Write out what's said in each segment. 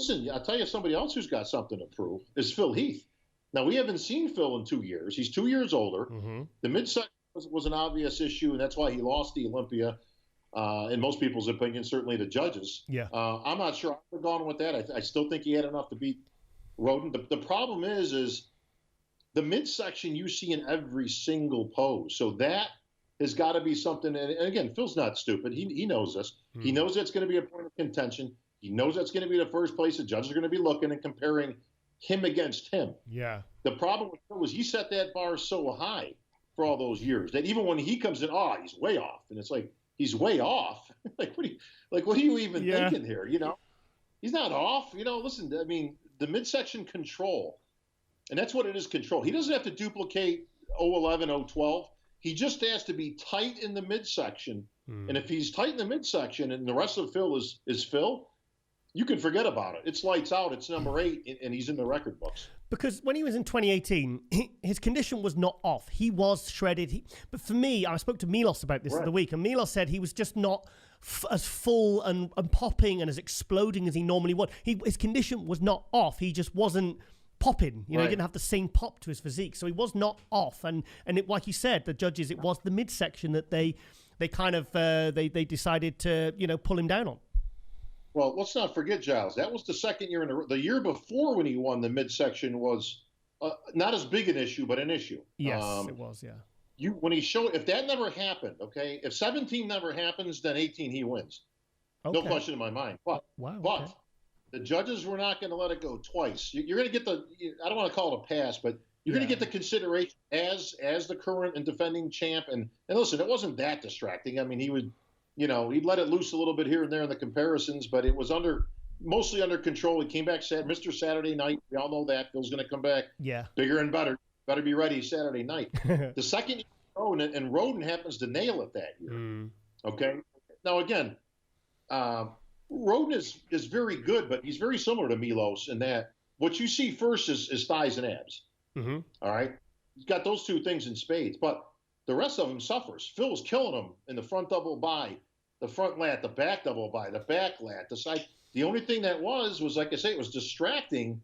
listen, I'll tell you somebody else who's got something to prove is Phil Heath. Now, we haven't seen Phil in 2 years. He's 2 years older. Mm-hmm. The midsection was an obvious issue, and that's why he lost the Olympia, in most people's opinion, certainly the judges. Yeah. I'm not sure I would have gone with that. I still think he had enough to beat Rhoden. The problem is the midsection you see in every single pose. So that has got to be something. And again, Phil's not stupid. He knows this. Mm. He knows that's going to be a point of contention. He knows that's going to be the first place the judges are going to be looking and comparing him against him. Yeah. The problem with Phil was he set that bar so high for all those years that even when he comes in, he's way off. And it's like, he's way off. what are you even thinking here? You know, he's not off. You know, listen, I mean, the midsection control, and that's what it is, control. He doesn't have to duplicate 011, 012. He just has to be tight in the midsection. And if he's tight in the midsection and the rest of Phil is Phil, you can forget about it. It's lights out. It's number 8, and he's in the record books. Because when he was in 2018, his condition was not off. He was shredded. But for me, I spoke to Milos about this the other week, and Milos said he was just not as full and popping and as exploding as he normally was. His condition was not off. He just wasn't popping. You know, he didn't have the same pop to his physique. So he was not off. And like you said, the judges, it was the midsection that they kind of they decided to, pull him down on. Well, let's not forget, Giles, that was the second year in a row. The year before when he won the midsection was not as big an issue, but an issue. Yes, it was, yeah. When he showed, if that never happened, okay, if 17 never happens, then 18 he wins. Okay. No question in my mind. But the judges were not going to let it go twice. You're going to get I don't want to call it a pass, but you're going to get the consideration as the current and defending champ. And listen, it wasn't that distracting. I mean, he would. He'd let it loose a little bit here and there in the comparisons, but it was mostly under control. He came back Mr. Saturday night. We all know that. Phil's going to come back bigger and better. Better be ready Saturday night. The second year, and Rhoden happens to nail it that year. Okay? Now, again, Rhoden is very good, but he's very similar to Milos in that what you see first is thighs and abs. Mm-hmm. All right? He's got those two things in spades, but the rest of him suffers. Phil's killing him in the front double by, the front lat, the back double by, the back lat, the side. The only thing that was like I say, it was distracting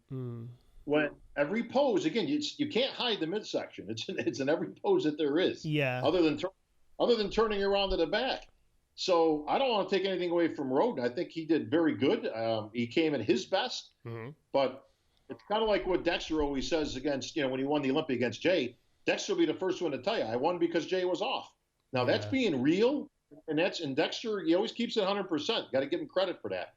when every pose, again, you can't hide the midsection. It's in every pose that there is. Yeah. Other than turning around to the back. So I don't want to take anything away from Rhoden. I think he did very good. He came at his best. Mm-hmm. But it's kind of like what Dexter always says against, when he won the Olympia against Jay. Dexter will be the first one to tell you, I won because Jay was off. Now, that's being real, and Dexter, he always keeps it 100%. Got to give him credit for that.